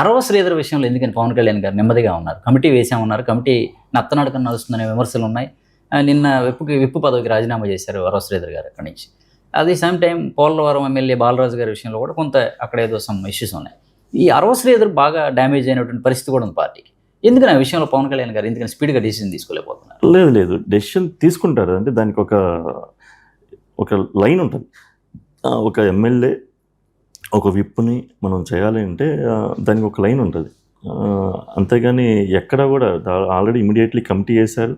అరవ శ్రీధర్ విషయంలో ఎందుకని పవన్ కళ్యాణ్ గారు నెమ్మదిగా ఉన్నారు? కమిటీ వేసామన్నారు, కమిటీ నత్తనడకన నడుస్తుందనే విమర్శలు ఉన్నాయి. నిన్న విప్పు పదవికి రాజీనామా చేశారు అరవ శ్రీధర్ గారు అక్కడి నుంచి. అదే same time Polavaram MLA Balaraju గారి విషయంలో కూడా కొంత అక్కడ ఏదో సమ్ ఇష్యూస్ ఉన్నాయి. ఈ అరవ శ్రీధర్ బాగా డ్యామేజ్ అయినటువంటి పరిస్థితి కూడా ఉంది పార్టీకి. ఎందుకని ఆ విషయంలో పవన్ కళ్యాణ్ గారు ఎందుకని స్పీడ్గా డెసిషన్ తీసుకోలేకపోతున్నారు? లేదు డెసిషన్ తీసుకుంటారు. అంటే దానికి ఒక లైన్ ఉంటుంది. ఒక ఎమ్మెల్యే ఒక విప్పుని మనం చేయాలి అంటే దానికి ఒక లైన్ ఉంటుంది. అంతేగాని ఎక్కడ కూడా ఆల్రెడీ ఇమీడియట్లీ కమిటీ వేశారు.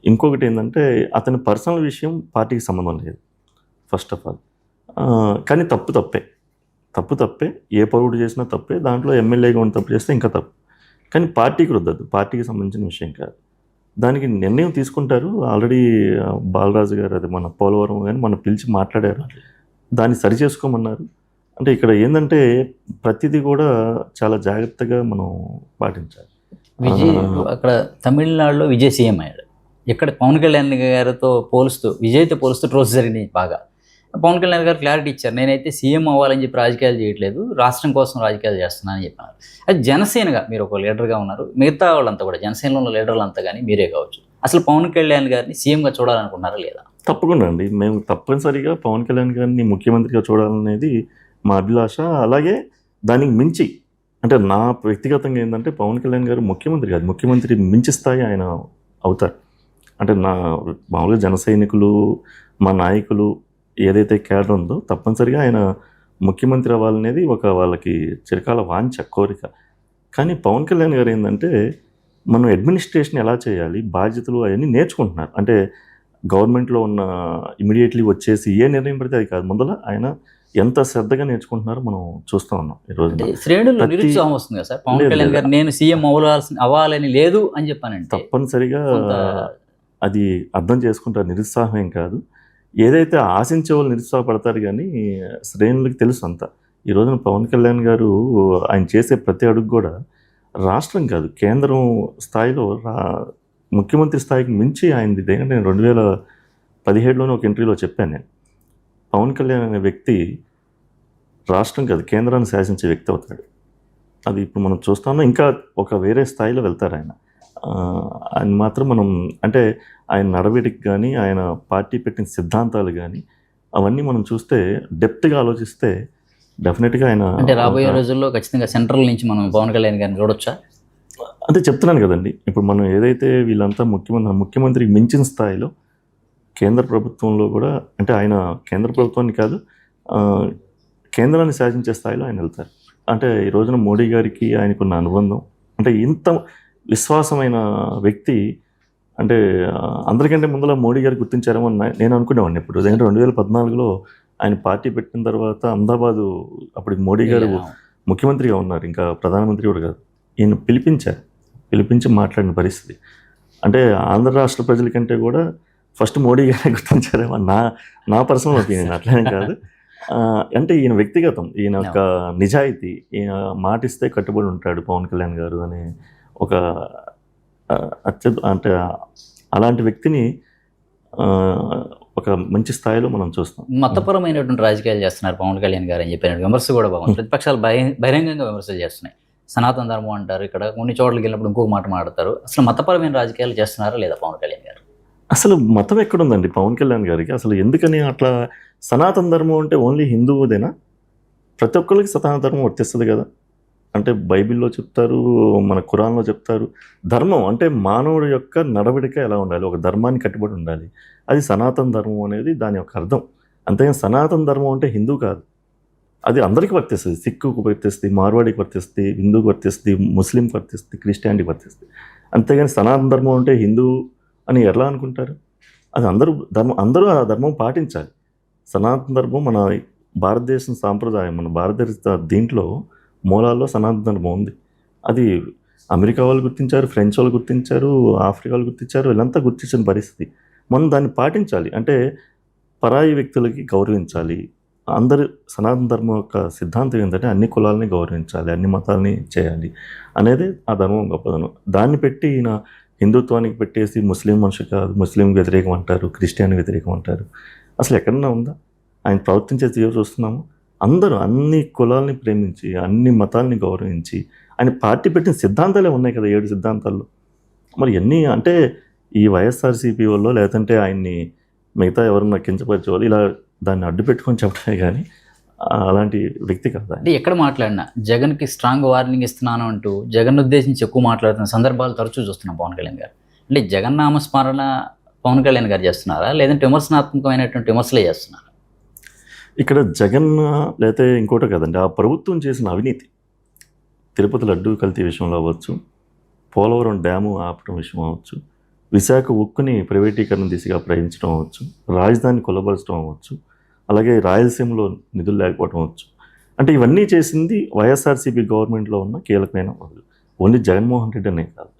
ఇంకొకటి ఏంటంటే అతని పర్సనల్ విషయం పార్టీకి సంబంధం లేదు ఫస్ట్ ఆఫ్ ఆల్. కానీ తప్పు తప్పే, ఏ పౌరుడు చేసినా తప్పే. దాంట్లో ఎమ్మెల్యేగా ఉన్న తప్పు చేస్తే ఇంకా తప్పు. కానీ పార్టీకి రుద్దద్దు, పార్టీకి సంబంధించిన విషయం కాదు. దానికి నిర్ణయం తీసుకుంటారు. ఆల్రెడీ బాలరాజు గారు అది మన పోలవరం కానీ మన పిలిచి మాట్లాడారు, దాన్ని సరి చేసుకోమన్నారు. అంటే ఇక్కడ ఏంటంటే ప్రతిదీ కూడా చాలా జాగ్రత్తగా మనం పాటించాలి. అక్కడ తమిళనాడులో విజయ్ సీఎం అయ్యాడు. ఇక్కడ పవన్ కళ్యాణ్ గారితో విజయ్తో పోలుస్తూ ట్రోల్స్ జరిగినాయి బాగా. పవన్ కళ్యాణ్ గారు క్లారిటీ ఇచ్చారు, నేనైతే సీఎం అవ్వాలని చెప్పి రాజకీయాలు చేయట్లేదు, రాష్ట్రం కోసం రాజకీయాలు చేస్తున్నానని చెప్పినారు. అది జనసేనగా మీరు ఒక లీడర్గా ఉన్నారు, మిగతా వాళ్ళంతా కూడా జనసేనలో ఉన్న లీడర్లంతా కానీ మీరే కావచ్చు, అసలు పవన్ కళ్యాణ్ గారిని సీఎంగా చూడాలనుకున్నారా లేదా? తప్పకుండా అండి, మేము తప్పనిసరిగా పవన్ కళ్యాణ్ గారిని ముఖ్యమంత్రిగా చూడాలనేది మా అభిలాష. అలాగే దానికి మించి అంటే నా వ్యక్తిగతంగా ఏంటంటే పవన్ కళ్యాణ్ గారు ముఖ్యమంత్రి కాదు, ముఖ్యమంత్రి మించి స్థాయి ఆయన అవుతారు. అంటే నా మామూలుగా జన సైనికులు, మా నాయకులు ఏదైతే క్యాడర్ ఉందో తప్పనిసరిగా ఆయన ముఖ్యమంత్రి అవ్వాలనేది వాళ్ళకి చిరకాల వాంఛ, కోరిక. కానీ పవన్ కళ్యాణ్ గారు ఏంటంటే మనం అడ్మినిస్ట్రేషన్ ఎలా చేయాలి, బాధ్యతలు అవన్నీ నేర్చుకుంటున్నారు. అంటే గవర్నమెంట్లో ఉన్న ఇమీడియట్లీ వచ్చేసి ఏ నిర్ణయం పడితే అది కాదు, ముందర ఆయన ఎంత శ్రద్ధగా నేర్చుకుంటున్నారో మనం చూస్తూ ఉన్నాం. ఈరోజు శ్రేణులు నిరుత్సాహం వస్తుంది కదా సార్, పవన్ కళ్యాణ్ గారు నేను సీఎం అవ్వాలని లేదు అని చెప్పానంటే తప్పనిసరిగా అది అర్థం చేసుకుంటారు. నిరుత్సాహం ఏం కాదు, ఏదైతే ఆశించే వాళ్ళు నిరుత్సాహపడతారు. కానీ శ్రేణులకి తెలుసు అంతా. ఈ రోజున పవన్ కళ్యాణ్ గారు ఆయన చేసే ప్రతి అడుగు కూడా రాష్ట్రం కాదు కేంద్రం స్థాయిలో ముఖ్యమంత్రి స్థాయికి మించి ఆయనది. ఎందుకంటే నేను 2017లోనే ఒక ఇంటర్వ్యూలో చెప్పాను, నేను పవన్ కళ్యాణ్ అనే వ్యక్తి రాష్ట్రం కాదు కేంద్రాన్ని శాసించే వ్యక్తి అవుతాడు. అది ఇప్పుడు మనం చూస్తామో ఇంకా ఒక వేరే స్థాయిలో వెళ్తారు ఆయన. ఆయన మాత్రం మనం అంటే ఆయన నడవడికి కానీ ఆయన పార్టీ పెట్టిన సిద్ధాంతాలు కానీ అవన్నీ మనం చూస్తే డెప్త్గా ఆలోచిస్తే డెఫినెట్గా ఆయన అంటే రాబోయే రోజుల్లో ఖచ్చితంగా సెంట్రల్ నుంచి మనం పవన్ కళ్యాణ్ గారిని చూడొచ్చా? అంటే చెప్తున్నాను కదండి, ఇప్పుడు మనం ఏదైతే వీళ్ళంతా ముఖ్యమంత్రికి మించిన స్థాయిలో కేంద్ర ప్రభుత్వంలో కూడా అంటే ఆయన కేంద్ర ప్రభుత్వాన్ని కాదు కేంద్రాన్ని శాసించే స్థాయిలో ఆయన వెళ్తారు. అంటే ఈ రోజున మోడీ గారికి ఆయనకున్న అనుబంధం అంటే ఇంత విశ్వాసమైన వ్యక్తి అంటే అందరికంటే ముందర మోడీ గారు గుర్తించారేమో నేను అనుకునేవాడిని. ఇప్పుడు ఎందుకంటే 2014లో ఆయన పార్టీ పెట్టిన తర్వాత అహ్మదాబాదు అప్పుడు మోడీ గారు ముఖ్యమంత్రిగా ఉన్నారు, ఇంకా ప్రధానమంత్రి కూడా కాదు. ఈయన పిలిపించి మాట్లాడిన పరిస్థితి అంటే ఆంధ్ర రాష్ట్ర ప్రజల కంటే కూడా ఫస్ట్ మోడీ గారే గుర్తించారేమో నా పర్సనల్ ఒపీనియన్, అట్లనే కాదు. అంటే ఈయన వ్యక్తిగతం, ఈయన యొక్క నిజాయితీ, ఈయన మాటిస్తే కట్టుబడి ఉంటాడు పవన్ కళ్యాణ్ గారు అనే ఒక అంటే అలాంటి వ్యక్తిని ఒక మంచి స్థాయిలో మనం చూస్తాం. మతపరమైనటువంటి రాజకీయాలు చేస్తున్నారు పవన్ కళ్యాణ్ గారు అని చెప్పిన విమర్శ కూడా బాగుంది. ప్రతిపక్షాలు బహిరంగంగా విమర్శలు చేస్తున్నాయి. సనాతన ధర్మం అంటారు, ఇక్కడ కొన్ని చోట్లకి వెళ్ళినప్పుడు ఇంకొక మాట మాట్లాడతారు. అసలు మతపరమైన రాజకీయాలు చేస్తున్నారా లేదా పవన్ కళ్యాణ్ గారు? అసలు మతం ఎక్కడుందండి పవన్ కళ్యాణ్ గారికి? అసలు ఎందుకని అట్లా? సనాతన ధర్మం అంటే ఓన్లీ హిందువుదేనా? ప్రతి ఒక్కరికి సనాతన ధర్మం వర్తిస్తుంది కదా. అంటే బైబిల్లో చెప్తారు, మన ఖురాన్లో చెప్తారు. ధర్మం అంటే మానవుడి యొక్క నడవడిక ఎలా ఉండాలి, ఒక ధర్మాన్ని కట్టుబడి ఉండాలి. అది సనాతన ధర్మం అనేది దాని యొక్క అర్థం. అంతేగాని సనాతన ధర్మం అంటే హిందూ కాదు, అది అందరికీ వర్తిస్తుంది. సిక్కుకు వర్తిస్తుంది, మార్వాడికి వర్తిస్తుంది, హిందూకి వర్తిస్తుంది, ముస్లింకి వర్తిస్తుంది, క్రిస్టియానిటీకి వర్తిస్తుంది. అంతేగాని సనాతన ధర్మం అంటే హిందూ అని ఎలా అనుకుంటారు? అది అందరూ ఆ ధర్మం పాటించాలి. సనాతన ధర్మం మన భారతదేశం సాంప్రదాయం, మన భారతదేశ దీంట్లో మూలాల్లో సనాతన ధర్మం ఉంది. అది అమెరికా వాళ్ళు గుర్తించారు, ఫ్రెంచ్ వాళ్ళు గుర్తించారు, ఆఫ్రికా వాళ్ళు గుర్తించారు, వీళ్ళంతా గుర్తించిన పరిస్థితి. మనం దాన్ని పాటించాలి. అంటే పరాయి వ్యక్తులకి గౌరవించాలి. అందరు సనాతన ధర్మం యొక్క సిద్ధాంతం ఏంటంటే అన్ని కులాలని గౌరవించాలి, అన్ని మతాలని చేయాలి అనేది ఆ ధర్మం గొప్పదనం. దాన్ని పెట్టి ఈయన హిందుత్వానికి పెట్టేసి ముస్లిం మనిషి కాదు, ముస్లిం వ్యతిరేకం అంటారు, క్రిస్టియన్ వ్యతిరేకం అంటారు. అసలు ఎక్కడన్నా ఉందా? ఆయన ప్రవర్తించే తీరు చూస్తున్నాము. అందరూ అన్ని కులాలని ప్రేమించి, అన్ని మతాలని గౌరవించి, ఆయన పార్టీ పెట్టిన సిద్ధాంతాలే ఉన్నాయి కదా 7 సిద్ధాంతాల్లో. మరి ఎన్ని అంటే ఈ వైఎస్ఆర్సీపీ వల్లో లేదంటే ఆయన్ని మిగతా ఎవరన్నా కించపరిచే వాళ్ళు ఇలా దాన్ని అడ్డు పెట్టుకొని చెప్పడమే కానీ అలాంటి వ్యక్తి కాదు ఆయన. అంటే ఎక్కడ మాట్లాడినా జగన్కి స్ట్రాంగ్ వార్నింగ్ ఇస్తున్నాను అంటూ జగన్ ఉద్దేశించి ఎక్కువ మాట్లాడుతున్న సందర్భాలు తరచూ చూస్తున్నాం పవన్ కళ్యాణ్ గారు. అంటే జగన్ నామస్మరణ పవన్ కళ్యాణ్ గారు చేస్తున్నారా, లేదంటే విమర్శనాత్మకమైనటువంటి విమర్శలే చేస్తున్నారా? ఇక్కడ జగన్ లేకపోతే ఇంకోటి కదండి, ఆ ప్రభుత్వం చేసిన అవినీతి, తిరుపతి లడ్డూ కల్తీ విషయంలో అవ్వచ్చు, పోలవరం డ్యాము ఆపడం విషయం అవ్వచ్చు, విశాఖ ఉక్కుని ప్రైవేటీకరణ దిశగా ప్రయాణించడం అవ్వచ్చు, రాజధాని కొల్లబరచడం అవ్వచ్చు, అలాగే రాయలసీమలో నిధులు లేకపోవడం అవ్వచ్చు. అంటే ఇవన్నీ చేసింది వైఎస్ఆర్సీపీ గవర్నమెంట్లో ఉన్న కీలకమైన వాళ్ళు. ఓన్లీ జగన్మోహన్ రెడ్డి అనే కాదు,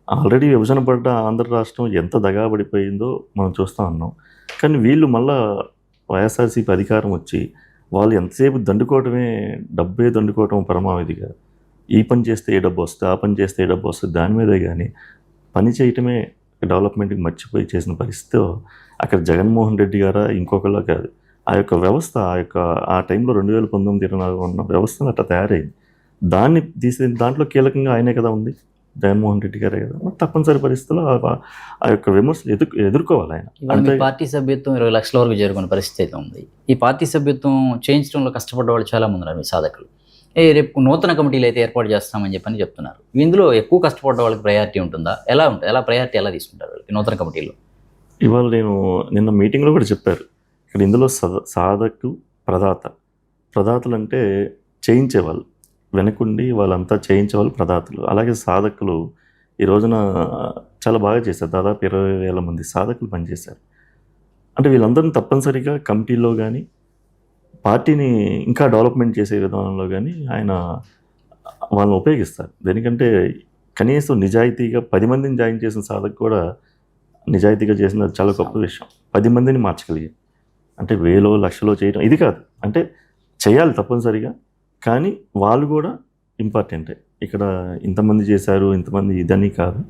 ఆల్రెడీ విభజన పడ్డ ఆంధ్ర రాష్ట్రం ఎంత దగాబడిపోయిందో మనం చూస్తూ ఉన్నాం. కానీ వీళ్ళు మళ్ళా వైఎస్ఆర్సీపీ అధికారం వచ్చి వాళ్ళు ఎంతసేపు దండుకోవటమే, డబ్బే దండుకోవటం పరమావధిగా, ఈ పని చేస్తే ఏ డబ్బు వస్తుంది, ఆ పని చేస్తే ఏ డబ్బు వస్తుంది, దాని మీదే కానీ పని చేయటమే డెవలప్మెంట్కి మర్చిపోయి చేసిన పరిస్థితిలో అక్కడ జగన్మోహన్ రెడ్డి గారా ఇంకొకలా కాదు, ఆ యొక్క వ్యవస్థ ఆ టైంలో 2019-24 ఉన్న వ్యవస్థను అట్లా తయారైంది. దాన్ని దాంట్లో కీలకంగా ఆయనే కదా ఉంది, జగన్మోహన్ రెడ్డి గారే కదా. మరి తప్పనిసరి పరిస్థితుల్లో ఆ యొక్క విమర్శలు ఎదుర్కోవాలి ఆయన. ఇవాళ మీ పార్టీ సభ్యత్వం 20 లక్షల వరకు చేరుకునే పరిస్థితి అయితే ఉంది. ఈ పార్టీ సభ్యత్వం చేయించడంలో కష్టపడ్డ వాళ్ళు చాలా మంది ఉన్నారు మీ సాధకులు. రేపు నూతన కమిటీలు అయితే ఏర్పాటు చేస్తామని చెప్పని చెప్తున్నారు. ఇందులో ఎక్కువ కష్టపడ్డ వాళ్ళకి ప్రయారిటీ ఉంటుందా, ఎలా ఉంటుంది, ప్రయారిటీ ఎలా తీసుకుంటారు వాళ్ళకి నూతన కమిటీలో? ఇవాళ నిన్న మీటింగ్లో కూడా చెప్పారు, ఇక్కడ ఇందులో సాధకు ప్రదాతలు అంటే చేయించేవాళ్ళు, వెనకుండి వాళ్ళంతా చేయించేవాళ్ళు ప్రదాతలు. అలాగే సాధకులు ఈ రోజున చాలా బాగా చేశారు, దాదాపు 20,000 మంది సాధకులు పనిచేశారు. అంటే వీళ్ళందరినీ తప్పనిసరిగా కమిటీలో కానీ పార్టీని ఇంకా డెవలప్మెంట్ చేసే విధానంలో కానీ ఆయన వాళ్ళని ఉపయోగిస్తారు. దేనికంటే కనీసం నిజాయితీగా 10 మందిని జాయిన్ చేసిన సాధకు కూడా నిజాయితీగా చేసిన చాలా గొప్ప విషయం. 10 మందిని మార్చగలిగారు. అంటే 1000 లక్షలో చేయడం ఇది కాదు, అంటే చేయాలి తప్పనిసరిగా, కానీ వాళ్ళు కూడా ఇంపార్టెంటే. ఇక్కడ ఇంతమంది చేశారు ఇంతమంది ఇదని కాదు,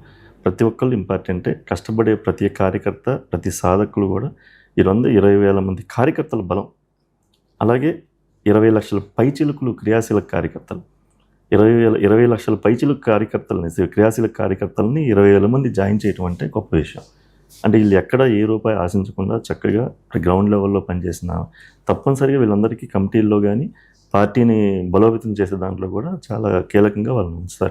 ప్రతి ఒక్కళ్ళు ఇంపార్టెంటే. కష్టపడే ప్రతి కార్యకర్త, ప్రతి సాధకులు కూడా 20,000 మంది కార్యకర్తల బలం. అలాగే 20 లక్షల పైచిలుకులు క్రియాశీలక కార్యకర్తలు, 20 లక్షల పైచిలుకు క్రియాశీలక కార్యకర్తలని 20,000 మంది జాయిన్ చేయడం అంటే గొప్ప విషయం. అంటే వీళ్ళు ఎక్కడ ఏ రూపాయి ఆశించకుండా చక్కగా గ్రౌండ్ లెవెల్లో పనిచేసిన తప్పనిసరిగా వీళ్ళందరికీ కమిటీల్లో కానీ పార్టీని బలోపేతం చేసే దాంట్లో కూడా చాలా కీలకంగా వాళ్ళని ఉంచుతారు.